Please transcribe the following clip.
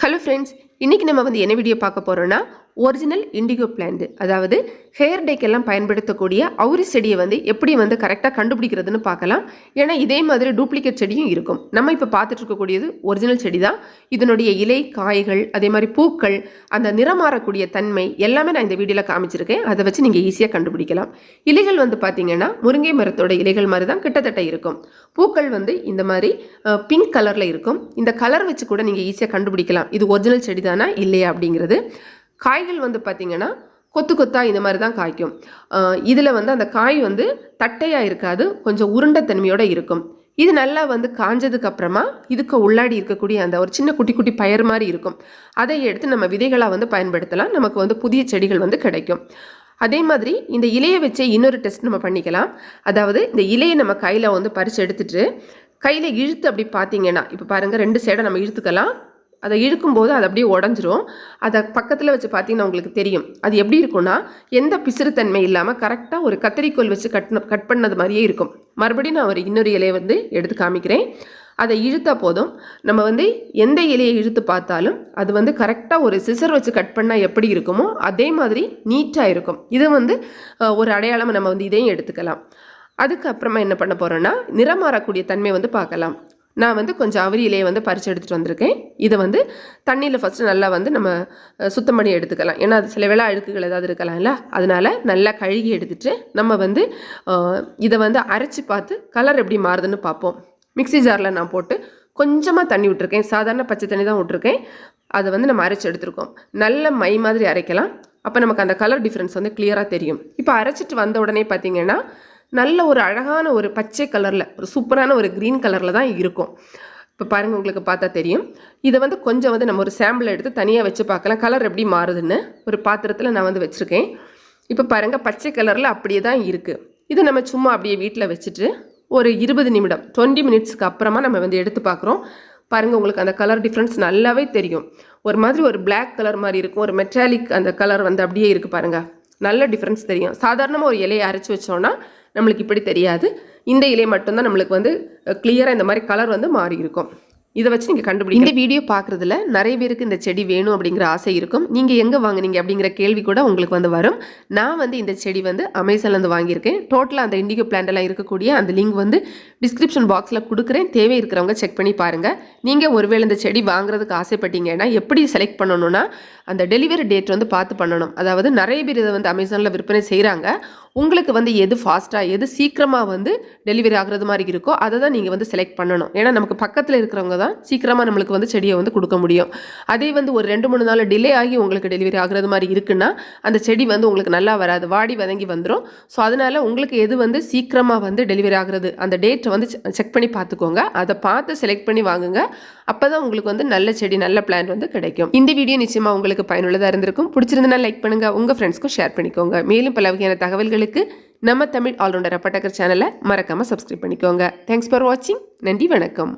Hello friends, இன்றைக்கி நம்ம வந்து என்ன வீடியோ பார்க்க போகிறோன்னா ஒரிஜினல் இண்டிகோ பிளான்ட், அதாவது ஹேர் டேக்கெல்லாம் பயன்படுத்தக்கூடிய அவுரி செடியை வந்து எப்படி வந்து கரெக்டாக கண்டுபிடிக்கிறதுன்னு பார்க்கலாம். ஏன்னா இதே மாதிரி டூப்ளிகேட் செடியும் இருக்கும். நம்ம இப்போ பார்த்துட்டு இருக்கக்கூடியது ஒரிஜினல் செடி தான். இதனுடைய இலை, காய்கள், அதே மாதிரி பூக்கள், அந்த நிறம் மாறக்கூடிய தன்மை எல்லாமே நான் இந்த வீடியோவில் காமிச்சிருக்கேன். அதை வச்சு நீங்கள் ஈஸியாக கண்டுபிடிக்கலாம். இலைகள் வந்து பார்த்தீங்கன்னா முருங்கை மரத்தோட இலைகள் மாதிரி தான் கிட்டத்தட்ட இருக்கும். பூக்கள் வந்து இந்த மாதிரி பிங்க் கலரில் இருக்கும். இந்த கலர் வச்சு கூட நீங்கள் ஈஸியாக கண்டுபிடிக்கலாம் இது ஒரிஜினல் செடி தானா இல்லையா அப்படிங்கிறது. காய்கள் வந்து பார்த்திங்கன்னா கொத்து கொத்தா இந்த மாதிரி தான் காய்க்கும். இதில் வந்து அந்த காய் வந்து தட்டையாக இருக்காது, கொஞ்சம் உருண்டை தன்மையோடு இருக்கும். இது நல்லா வந்து காஞ்சதுக்கு அப்புறமா இதுக்கு உள்ளாடி இருக்கக்கூடிய அந்த ஒரு சின்ன குட்டி குட்டி பயிர் மாதிரி இருக்கும். அதை எடுத்து நம்ம விதைகளாக வந்து பயன்படுத்தலாம். நமக்கு வந்து புதிய செடிகள் வந்து கிடைக்கும். அதே மாதிரி இந்த இலையை வச்சு இன்னொரு டெஸ்ட் நம்ம பண்ணிக்கலாம். அதாவது இந்த இலையை நம்ம கையில் வந்து பறித்து எடுத்துட்டு கையில் இழுத்து அப்படி பார்த்தீங்கன்னா, இப்போ பாருங்கள், 2 சைடை நம்ம இழுத்துக்கலாம். அதை இழுக்கும்போது அது அப்படியே உடஞ்சிரும். அதை பக்கத்தில் வச்சு பார்த்தீங்கன்னா உங்களுக்கு தெரியும். அது எப்படி இருக்கும்னா, எந்த பிசிறுத்தன்மை இல்லாமல் கரெக்டாக ஒரு கத்தரிக்கோல் வச்சு கட் பண்ணது மாதிரியே இருக்கும். மறுபடியும் நான் ஒரு இன்னொரு இலையை வந்து எடுத்து காமிக்கிறேன். அதை இழுத்தா போதும். நம்ம வந்து எந்த இலையை இழுத்து பார்த்தாலும் அது வந்து கரெக்டாக ஒரு சிசர் வச்சு கட் பண்ணால் எப்படி இருக்குமோ அதே மாதிரி நீட்டாக இருக்கும். இது வந்து ஒரு அடையாளம். நம்ம வந்து இதையும் எடுத்துக்கலாம். அதுக்கப்புறமா என்ன பண்ண போகிறோன்னா, நிறம் மாறக்கூடிய தன்மை வந்து பார்க்கலாம். நான் வந்து கொஞ்சம் அவுரி இலையை வந்து பறித்து எடுத்துகிட்டு வந்திருக்கேன். இதை வந்து தண்ணியில் ஃபஸ்ட்டு நல்லா வந்து நம்ம சுத்தம் பண்ணி எடுத்துக்கலாம். ஏன்னா அது சில வேளை அழுக்குகள் ஏதாவது இருக்கலாம்ல, அதனால் நல்லா கழுகி எடுத்துகிட்டு நம்ம வந்து இதை வந்து அரைச்சி பார்த்து கலர் எப்படி மாறுதுன்னு பார்ப்போம். மிக்ஸி ஜாரில் நான் போட்டு கொஞ்சமாக தண்ணி விட்டுருக்கேன். சாதாரண பச்சை தண்ணி தான் விட்டுருக்கேன். அதை வந்து நம்ம அரைச்சி எடுத்துருக்கோம். நல்ல மை மாதிரி அரைக்கலாம். அப்போ நமக்கு அந்த கலர் டிஃப்ரென்ஸ் வந்து கிளியராக தெரியும். இப்போ அரைச்சிட்டு வந்த உடனே பார்த்திங்கன்னா நல்ல ஒரு அழகான ஒரு பச்சை கலரில், ஒரு சூப்பரான ஒரு க்ரீன் கலரில் தான் இருக்கும். இப்போ பாருங்கள், உங்களுக்கு பார்த்தா தெரியும். இதை வந்து கொஞ்சம் வந்து நம்ம ஒரு சாம்பிள் எடுத்து தனியாக வச்சு பார்க்கலாம் கலர் எப்படி மாறுதுன்னு. ஒரு பாத்திரத்தில் நான் வந்து வச்சுருக்கேன். இப்போ பாருங்கள், பச்சை கலரில் அப்படியே தான் இருக்குது. இதை நம்ம சும்மா அப்படியே வீட்டில் வச்சுட்டு ஒரு 20 நிமிடம் 20 மினிட்ஸ்க்கு அப்புறமா நம்ம வந்து எடுத்து பார்க்குறோம். பாருங்கள், உங்களுக்கு அந்த கலர் டிஃப்ரென்ஸ் நல்லாவே தெரியும். ஒரு மாதிரி ஒரு பிளாக் கலர் மாதிரி இருக்கும். ஒரு மெட்டாலிக் அந்த கலர் வந்து அப்படியே இருக்குது பாருங்கள். நல்ல டிஃப்ரென்ஸ் தெரியும். சாதாரணமாக ஒரு இலையை அரைச்சி வச்சோன்னா நம்மளுக்கு இப்படி தெரியாது. இந்த இலை மட்டும்தான் நம்மளுக்கு வந்து கிளியராக இந்த மாதிரி கலர் வந்து மாறி இருக்கும். இதை வச்சு நீங்கள் கண்டுபிடிங்க. இந்த வீடியோ பார்க்குறதுல நிறைய பேருக்கு இந்த செடி வேணும் அப்படிங்கிற ஆசை இருக்கும். நீங்கள் எங்கே வாங்குனீங்க அப்படிங்கிற கேள்வி கூட உங்களுக்கு வந்து வரும். நான் வந்து இந்த செடி வந்து அமேசான்லேருந்து வாங்கியிருக்கேன். டோட்டலாக அந்த இண்டிகோ பிளான்டெல்லாம் இருக்கக்கூடிய அந்த லிங்க் வந்து டிஸ்கிரிப்ஷன் பாக்ஸில் கொடுக்குறேன். தேவை இருக்கிறவங்க செக் பண்ணி பாருங்கள். நீங்கள் ஒருவேளை இந்த செடி வாங்குறதுக்கு ஆசைப்பட்டீங்கன்னா எப்படி செலக்ட் பண்ணணும்னா, அந்த டெலிவரி டேட் வந்து பார்த்து பண்ணணும். அதாவது நிறைய பேர் இதை வந்து அமேசானில் விற்பனை செய்கிறாங்க. உங்களுக்கு வந்து எது ஃபாஸ்ட்டாக, எது சீக்கிரமாக வந்து டெலிவரி ஆகிறது மாதிரி இருக்கோ அதை தான் நீங்கள் வந்து செலக்ட் பண்ணணும். ஏன்னா நமக்கு பக்கத்தில் இருக்கிறவங்க தான் சீக்கிரமாக நம்மளுக்கு வந்து செடியை வந்து கொடுக்க முடியும். அதே வந்து ஒரு 2-3 நாள் டிலே ஆகி உங்களுக்கு டெலிவரி ஆகிறது மாதிரி இருக்குன்னா அந்த செடி வந்து உங்களுக்கு நல்லா வராது, வாடி வதங்கி வந்துடும். ஸோ அதனால் உங்களுக்கு எது வந்து சீக்கிரமாக வந்து டெலிவரி ஆகிறது அந்த டேட்டை வந்து செக் பண்ணி பார்த்துக்கோங்க. அதை பார்த்து செலக்ட் பண்ணி வாங்குங்க. அப்போ தான் உங்களுக்கு வந்து நல்ல செடி, நல்ல பிளான் வந்து கிடைக்கும். இந்த வீடியோ நிச்சயமாக உங்களுக்கு பயனுள்ளதாக இருந்திருக்கும். பிடிச்சிருந்தனா லைக் பண்ணுங்கள், உங்கள் ஃப்ரெண்ட்ஸ்க்கும் ஷேர் பண்ணிக்கோங்க. மேலும் பல வகையான தகவல்களுக்கு நம்ம தமிழ் ஆல்ரவுண்டர் அப்பட்டக்கர் சேனலை மறக்காமல் சப்ஸ்கிரைப் பண்ணிக்கோங்க. தேங்க்ஸ் ஃபார் வாட்சிங். நன்றி, வணக்கம்.